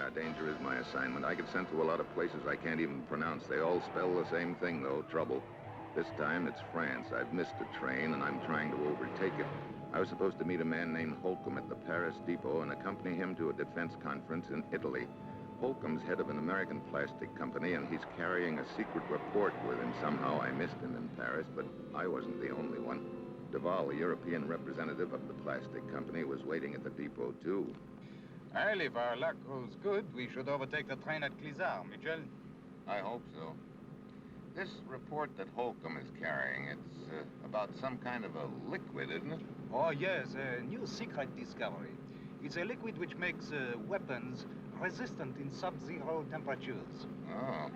Yeah, danger is my assignment. I get sent to a lot of places I can't even pronounce. They all spell the same thing, though, trouble. This time it's France. I've missed a train, and I'm trying to overtake it. I was supposed to meet a man named Holcomb at the Paris depot and accompany him to a defense conference in Italy. Holcomb's head of an American plastic company, and he's carrying a secret report with him. Somehow I missed him in Paris, but I wasn't the only one. Duval, the European representative of the plastic company, was waiting at the depot, too. Well, if our luck holds good, we should overtake the train at Clisard, Mitchell. I hope so. This report that Holcomb is carrying, it's about some kind of a liquid, isn't it? Oh, yes, a new secret discovery. It's a liquid which makes weapons resistant in sub-zero temperatures. Oh.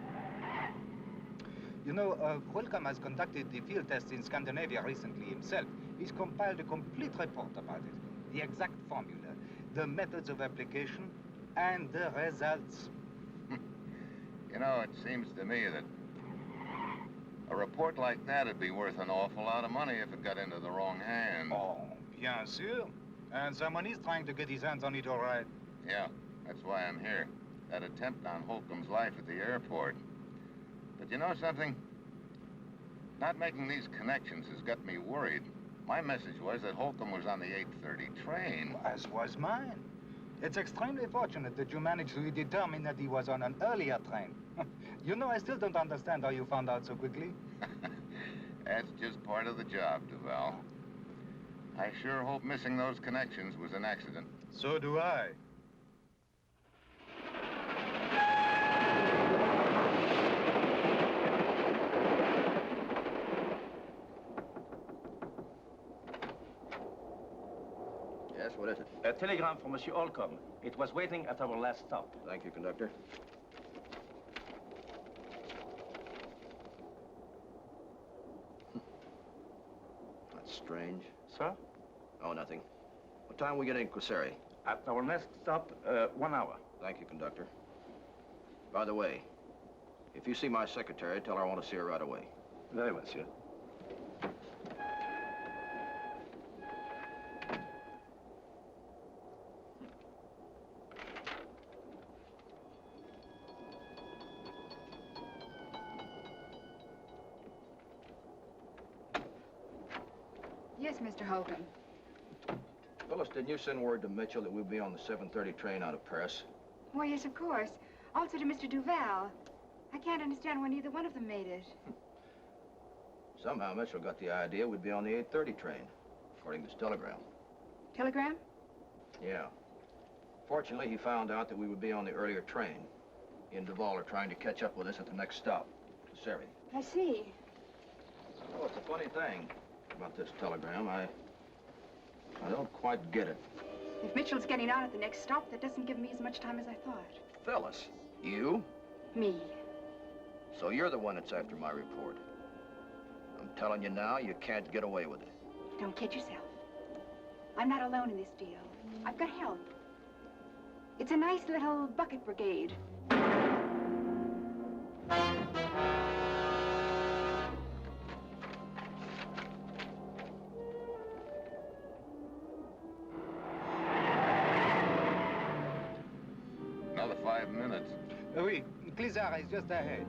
You know, Holcomb has conducted the field tests in Scandinavia recently himself. He's compiled a complete report about it. The exact formula, the methods of application, and the results. You know, it seems to me that a report like that would be worth an awful lot of money if it got into the wrong hands. Oh, bien sûr. And someone is trying to get his hands on it, all right. Yeah, that's why I'm here. That attempt on Holcomb's life at the airport. But you know something? Not making these connections has got me worried. My message was that Holcomb was on the 8:30 train. As was mine. It's extremely fortunate that you managed to determine that he was on an earlier train. You know, I still don't understand how you found out so quickly. That's just part of the job, Duval. I sure hope missing those connections was an accident. So do I. Yes, what is it? A telegram from Monsieur Holcomb. It was waiting at our last stop. Thank you, conductor. That's strange. Sir? Oh, nothing. What time we get in Quiseri? At our next stop, 1 hour. Thank you, conductor. By the way, if you see my secretary, tell her I want to see her right away. Very well, monsieur. Yes, Mr. Holcomb. Phyllis, didn't you send word to Mitchell that we'll be on the 7:30 train out of Paris? Why, yes, of course. Also to Mr. Duval. I can't understand why neither one of them made it. Somehow Mitchell got the idea we'd be on the 8:30 train, according to his telegram. Telegram? Yeah. Fortunately, he found out that we would be on the earlier train. He and Duval are trying to catch up with us at the next stop, Quiseri. I see. Oh, it's a funny thing about this telegram. I don't quite get it. If Mitchell's getting out at the next stop, that doesn't give me as much time as I thought. Phyllis, you? Me. So you're the one that's after my report. I'm telling you now, you can't get away with it. Don't kid yourself. I'm not alone in this deal. I've got help. It's a nice little bucket brigade. Another 5 minutes. Oui, Clisard is just ahead.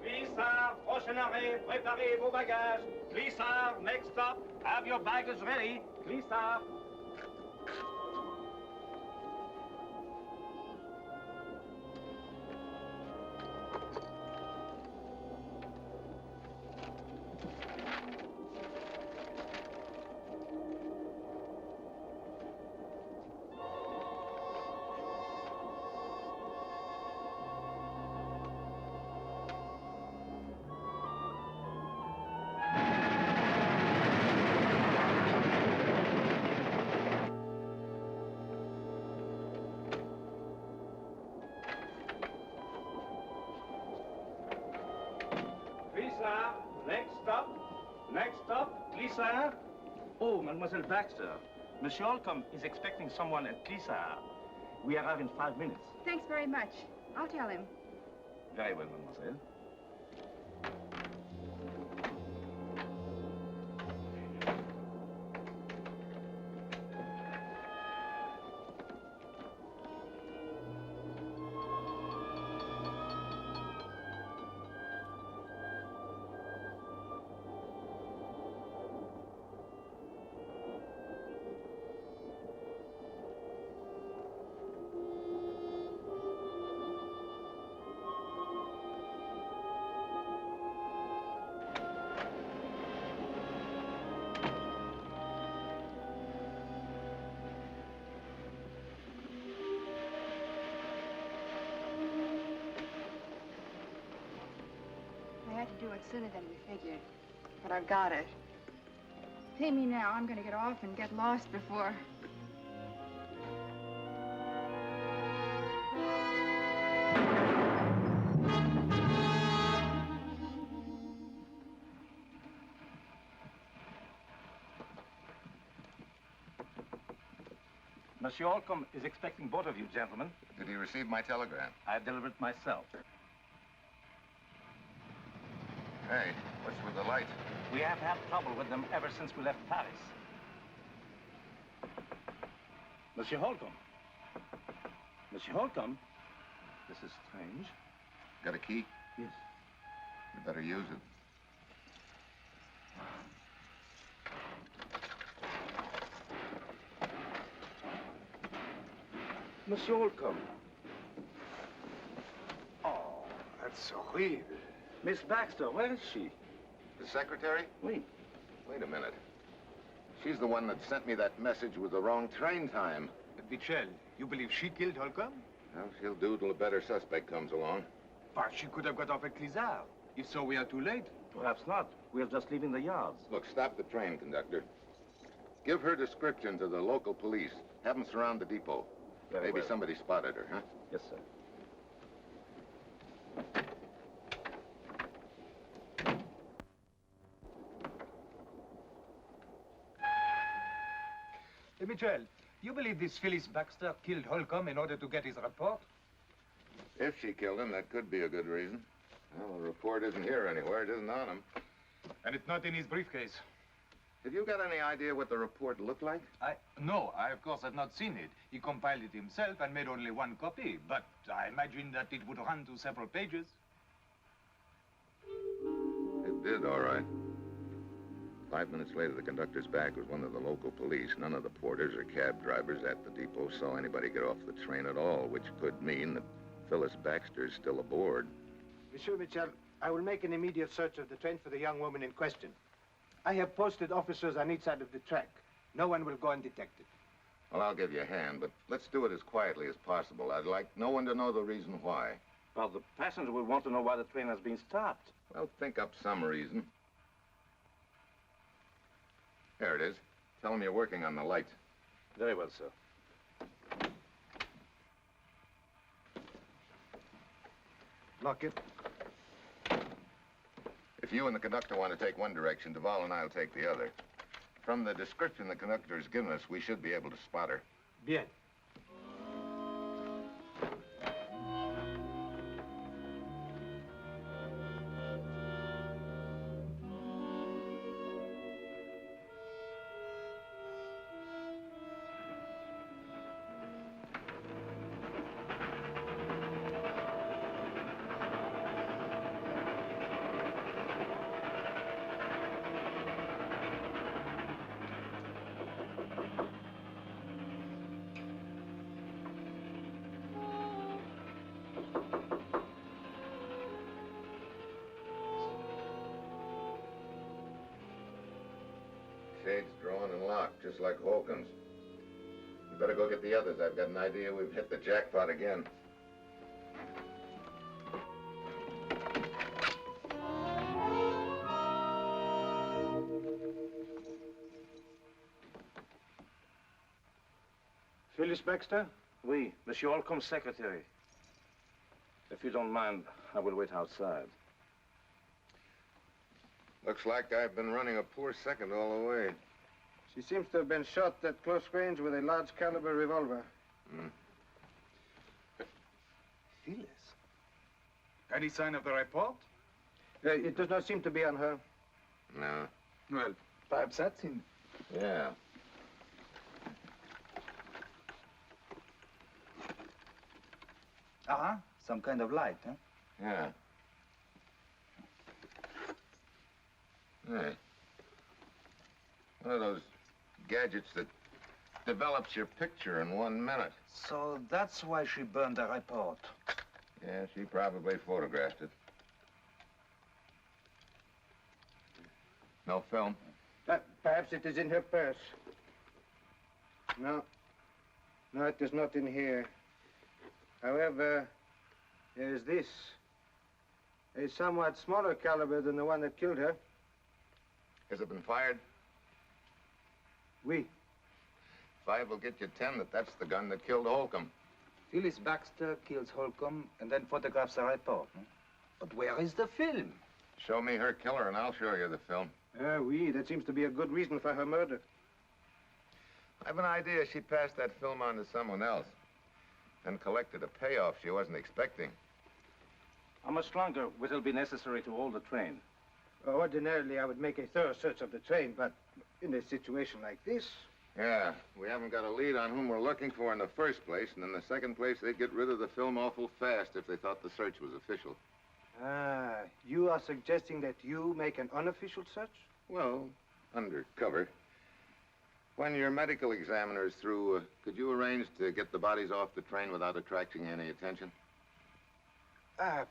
Clisard, prochain arrêt, préparez vos bagages. Clisard, next stop, have your baggage ready. Clisard. Next stop, Clisard. Oh, Mademoiselle Baxter. Monsieur Holcomb is expecting someone at Clisard. We arrive in 5 minutes. Thanks very much. I'll tell him. Very well, mademoiselle. I had to do it sooner than we figured, but I've got it. Pay me now. I'm going to get off and get lost before... Monsieur Holcomb is expecting both of you, gentlemen. Did he receive my telegram? I delivered it myself. Hey, what's with the light? We have had trouble with them ever since we left Paris. Monsieur Holcomb. Monsieur Holcomb? This is strange. Got a key? Yes. You better use it. Monsieur Holcomb. Oh, that's horrible. Miss Baxter, where is she? The secretary? Oui. Wait a minute. She's the one that sent me that message with the wrong train time. Michel, you believe she killed Holcomb? Well, she'll do till a better suspect comes along. But she could have got off at Clizard. If so, we are too late. Perhaps not. We are just leaving the yards. Look, stop the train, conductor. Give her description to the local police. Have them surround the depot. Very Maybe well. somebody spotted her, huh? Yes, sir. Michel, you believe this Phyllis Baxter killed Holcomb in order to get his report? If she killed him, that could be a good reason. Well, the report isn't here anywhere. It isn't on him. And it's not in his briefcase. Have you got any idea what the report looked like? No, I of course have not seen it. He compiled it himself and made only one copy, but I imagine that it would run to several pages. It did, all right. 5 minutes later, the conductor's back was one of the local police. None of the porters or cab drivers at the depot saw anybody get off the train at all, which could mean that Phyllis Baxter is still aboard. Monsieur Michel, I will make an immediate search of the train for the young woman in question. I have posted officers on each side of the track. No one will go undetected. Well, I'll give you a hand, but let's do it as quietly as possible. I'd like no one to know the reason why. Well, the passenger will want to know why the train has been stopped. Well, think up some reason. There it is. Tell them you're working on the lights. Very well, sir. Lock it. If you and the conductor want to take one direction, Duval and I'll take the other. From the description the conductor has given us, we should be able to spot her. Bien. Shade's drawn and locked, just like Holcomb's. You better go get the others. I've got an idea we've hit the jackpot again. Phyllis Baxter? Oui, Monsieur Holcomb's secretary. If you don't mind, I will wait outside. Looks like I've been running a poor second all the way. She seems to have been shot at close range with a large caliber revolver. Phyllis. Any sign of the report? It does not seem to be on her. No. Well, perhaps that's in. Yeah. Some kind of light, huh? Yeah. Hey. One of those gadgets that develops your picture in 1 minute. So that's why she burned the report. Yeah, she probably photographed it. No film? Perhaps it is in her purse. No. No, it is not in here. However, there is this. A somewhat smaller caliber than the one that killed her. Has it been fired? Oui. 5 will get you 10 that's the gun that killed Holcomb. Phyllis Baxter kills Holcomb and then photographs the report. Huh? But where is the film? Show me her killer and I'll show you the film. Oui, that seems to be a good reason for her murder. I have an idea she passed that film on to someone else and collected a payoff she wasn't expecting. How much longer will it be necessary to hold the train? Ordinarily, I would make a thorough search of the train, but in a situation like this... Yeah, we haven't got a lead on whom we're looking for in the first place, and in the second place, they'd get rid of the film awful fast if they thought the search was official. You are suggesting that you make an unofficial search? Well, undercover. When your medical examiner is through, could you arrange to get the bodies off the train without attracting any attention?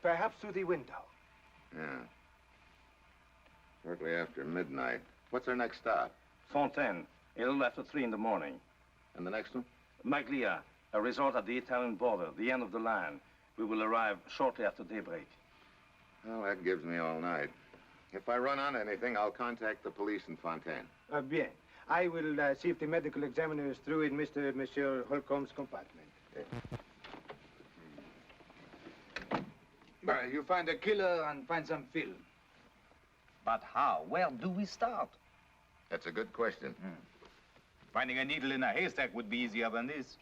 Perhaps through the window. Yeah. Shortly after midnight. What's our next stop? Fontaine, a little after 3 in the morning. And the next one? Maglia, a resort at the Italian border, the end of the line. We will arrive shortly after daybreak. Well, that gives me all night. If I run on anything, I'll contact the police in Fontaine. Bien. I will see if the medical examiner is through in Monsieur Holcomb's compartment. Well, you find a killer and find some film. But how? Where do we start? That's a good question. Finding a needle in a haystack would be easier than this.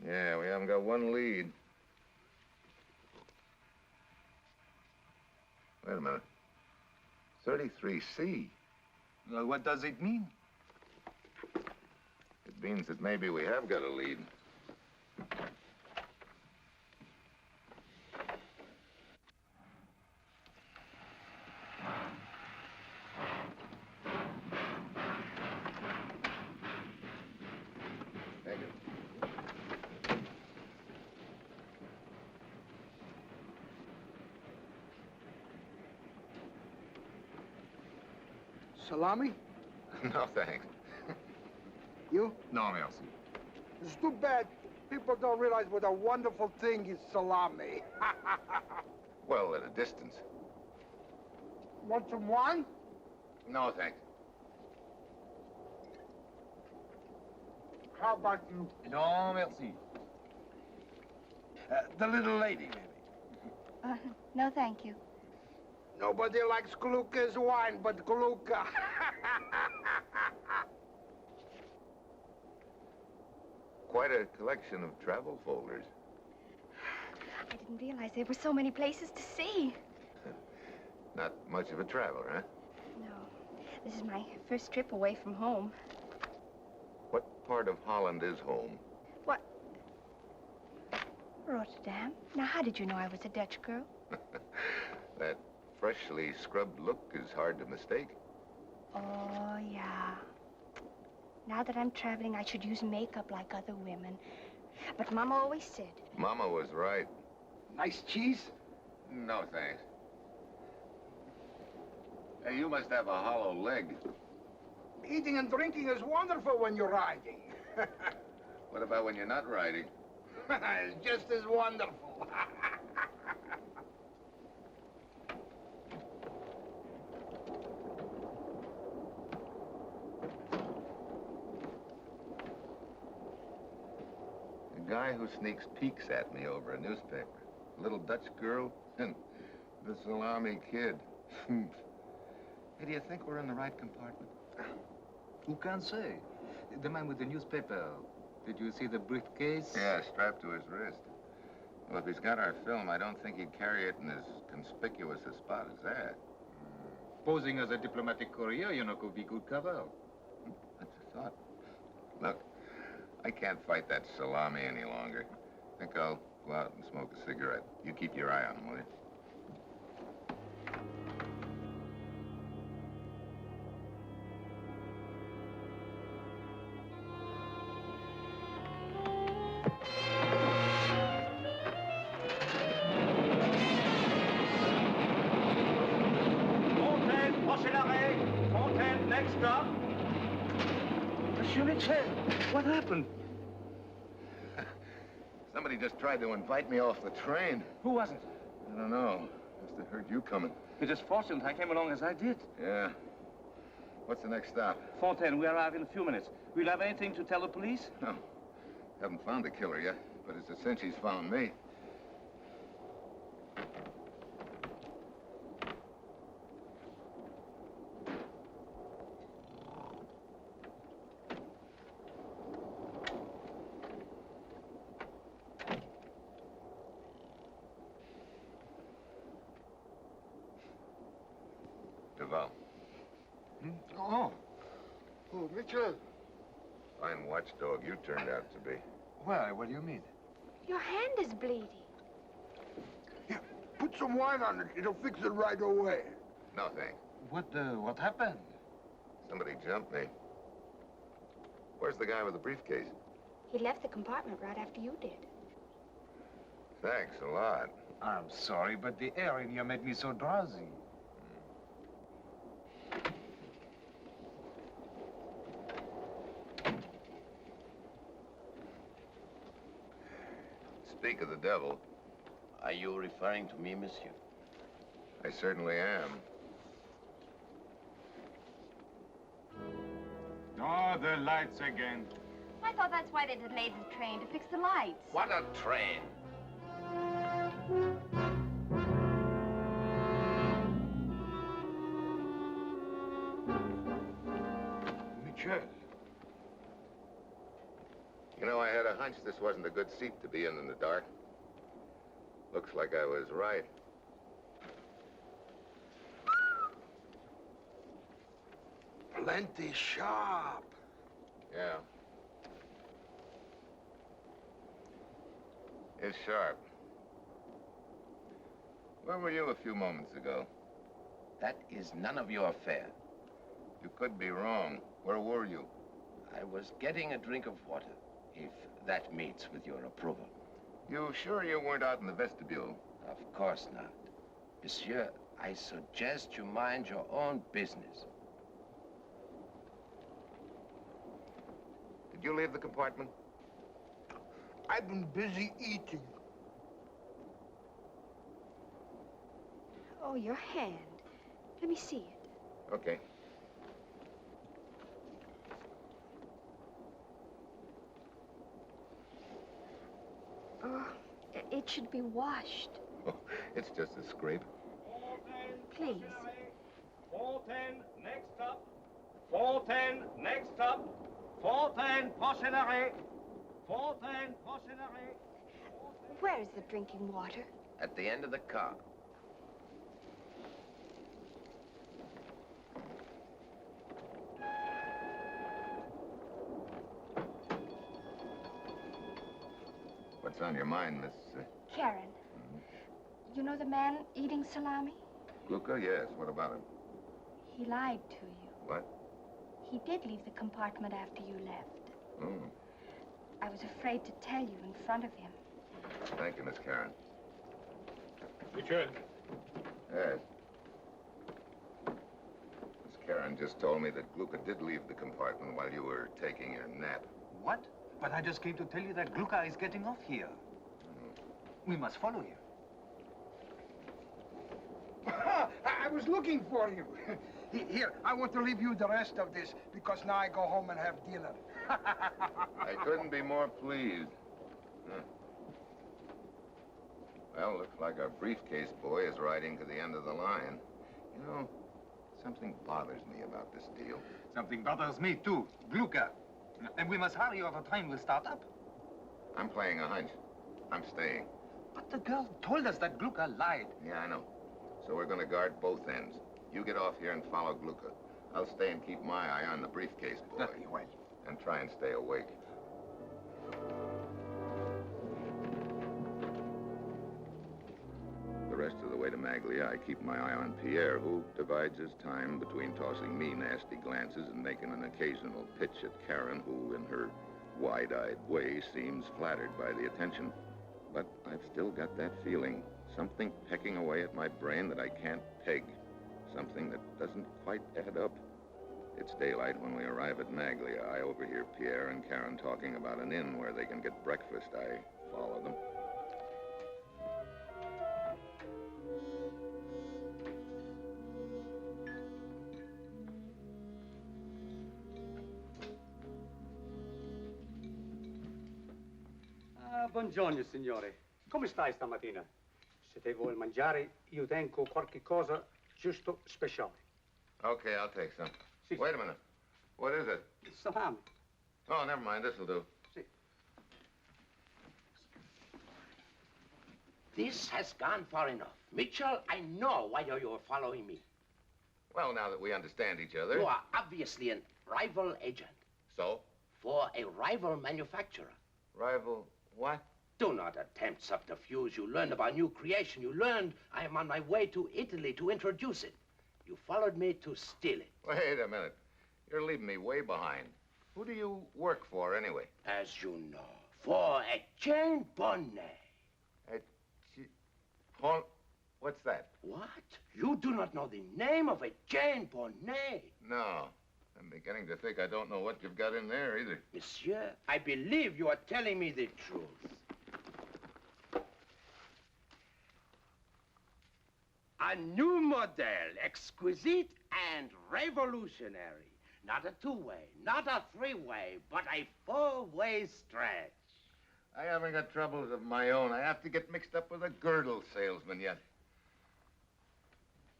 Yeah, we haven't got one lead. Wait a minute. 33C. Well, what does it mean? It means that maybe we have got a lead. Thank you. Salami? No, thanks. You? No, merci. It's too bad people don't realize what a wonderful thing is salami. Well, at a distance. Want some wine? No, thanks. How about you? No, merci. The little lady, maybe. No, thank you. Nobody likes Kaluka's wine but Kaluka. Quite a collection of travel folders. I didn't realize there were so many places to see. Not much of a traveler, huh? No. This is my first trip away from home. What part of Holland is home? What? Rotterdam. Now, how did you know I was a Dutch girl? That freshly scrubbed look is hard to mistake. Oh, yeah. Now that I'm traveling, I should use makeup like other women. But Mama always said... Mama was right. Nice cheese? No, thanks. Hey, you must have a hollow leg. Eating and drinking is wonderful when you're riding. What about when you're not riding? It's just as wonderful. A guy who sneaks peeks at me over a newspaper. A little Dutch girl and the salami kid. Hey, do you think we're in the right compartment? Who can say? The man with the newspaper. Did you see the briefcase? Yeah, strapped to his wrist. Well, if he's got our film, I don't think he'd carry it in as conspicuous a spot as that. Posing as a diplomatic courier, you know, could be good cover. That's a thought. Look, I can't fight that salami any longer. I think I'll go out and smoke a cigarette. You keep your eye on him, will you? What happened? Somebody just tried to invite me off the train. Who was it? I don't know. Must have heard you coming. It is fortunate I came along as I did. Yeah. What's the next stop? Fontaine, we arrive in a few minutes. Will you have anything to tell the police? No. Haven't found the killer yet, but it's a cinch he's found me. Duval. Oh. Oh, Mitchell. Fine watchdog you turned out to be. Why? What do you mean? Your hand is bleeding. Here, put some wine on it. It'll fix it right away. No, thanks. What happened? Somebody jumped me. Where's the guy with the briefcase? He left the compartment right after you did. Thanks a lot. I'm sorry, but the air in here made me so drowsy. Speak of the devil. Are you referring to me, monsieur? I certainly am. Oh, the lights again. I thought that's why they delayed the train, to fix the lights. What a train! Mitchell. You know, I had a hunch this wasn't a good seat to be in the dark. Looks like I was right. Plenty sharp. Yeah. It's sharp. Where were you a few moments ago? That is none of your affair. You could be wrong. Where were you? I was getting a drink of water, if that meets with your approval. You sure you weren't out in the vestibule? Of course not. Monsieur, I suggest you mind your own business. Did you leave the compartment? I've been busy eating. Oh, your hand. Let me see it. Okay. Oh, it should be washed. Oh, it's just a scrape. Please. Fontaine, next stop. Fontaine, next stop. Fontaine, prochain arrêt. Fontaine, prochain arrêt. Where is the drinking water? At the end of the car. What's on your mind, Miss... Karen. You know the man eating salami? Gluka? Yes. What about him? He lied to you. What? He did leave the compartment after you left. Oh. I was afraid to tell you in front of him. Thank you, Miss Karen. Richard. Yes. Miss Karen just told me that Gluka did leave the compartment while you were taking your nap. What? But I just came to tell you that Gluka is getting off here. We must follow you. I was looking for you. Here, I want to leave you the rest of this because now I go home and have dinner. I couldn't be more pleased. Huh. Well, looks like our briefcase boy is riding to the end of the line. You know, something bothers me about this deal. Something bothers me, too. Gluka. And we must hurry or the train will start up. I'm playing a hunch. I'm staying. But the girl told us that Glucka lied. Yeah, I know. So we're going to guard both ends. You get off here and follow Glucka. I'll stay and keep my eye on the briefcase, boy. Very well. And try and stay awake. The rest of the way to Maglia, I keep my eye on Pierre, who divides his time between tossing me nasty glances and making an occasional pitch at Karen, who, in her wide-eyed way, seems flattered by the attention. But I've still got that feeling. Something pecking away at my brain that I can't peg. Something that doesn't quite add up. It's daylight when we arrive at Maglia. I overhear Pierre and Karen talking about an inn where they can get breakfast. I follow them. Buongiorno, signore. Come stai stamattina? Se te vuoi mangiare, io tengo qualche cosa giusto speciale. Okay, I'll take some. Si. Wait a minute. What is it? Salami. Oh, never mind. This'll do. Si. This has gone far enough. Mitchell, I know why you're following me. Well, now that we understand each other. You are obviously a rival agent. So? For a rival manufacturer. Rival what? Do not attempt subterfuge. You learned about new creation. You learned I am on my way to Italy to introduce it. You followed me to steal it. Wait a minute. You're leaving me way behind. Who do you work for, anyway? As you know, for a chain bonnet. What's that? What? You do not know the name of a chain bonnet? No. I'm beginning to think I don't know what you've got in there, either. Monsieur, I believe you are telling me the truth. A new model, exquisite and revolutionary. Not a two-way, not a three-way, but a four-way stretch. I haven't got troubles of my own. I have to get mixed up with a girdle salesman yet.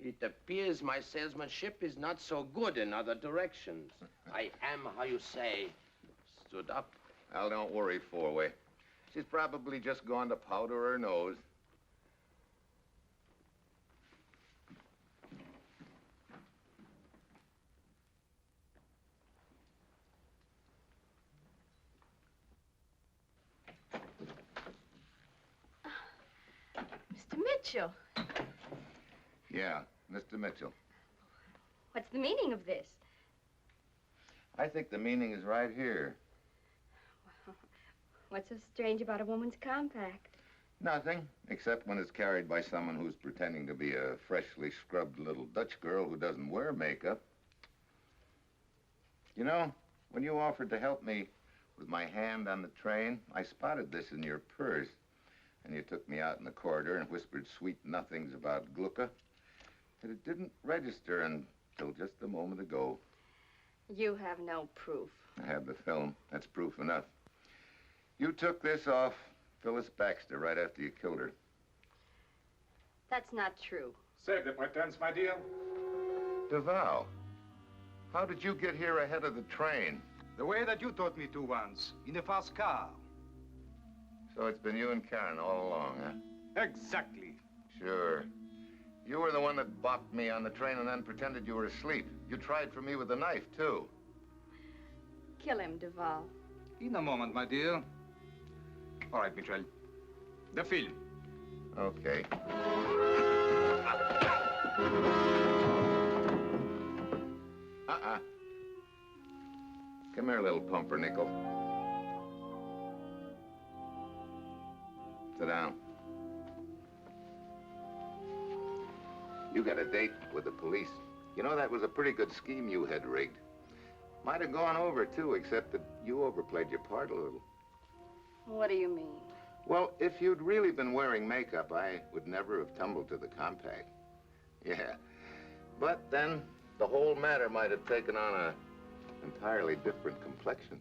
It appears my salesmanship is not so good in other directions. I am, how you say, stood up. Well, don't worry, four-way. She's probably just gone to powder her nose. Mr. Mitchell, Yeah, Mr. Mitchell. what's the meaning of this? I think the meaning is right here. What's so strange about a woman's compact? Nothing, except when it's carried by someone who's pretending to be a freshly scrubbed little Dutch girl who doesn't wear makeup. You know, when you offered to help me with my hand on the train, I spotted this in your purse. And you took me out in the corridor and whispered sweet nothings about Glucka. And it didn't register until just a moment ago. You have no proof. I have the film. That's proof enough. You took this off Phyllis Baxter right after you killed her. That's not true. Save the pretense, my dear. DeVal, how did you get here ahead of the train? The way that you taught me to once, in a fast car. So it's been you and Karen all along, huh? Exactly. Sure. You were the one that bopped me on the train and then pretended you were asleep. You tried for me with a knife, too. Kill him, Duval. In a moment, my dear. All right, Mitchell. The film. Okay. Come here, little pumpernickel. Sit down. You got a date with the police. You know, that was a pretty good scheme you had rigged. Might have gone over, too, except that you overplayed your part a little. What do you mean? Well, if you'd really been wearing makeup, I would never have tumbled to the compact. Yeah. But then the whole matter might have taken on an entirely different complexion.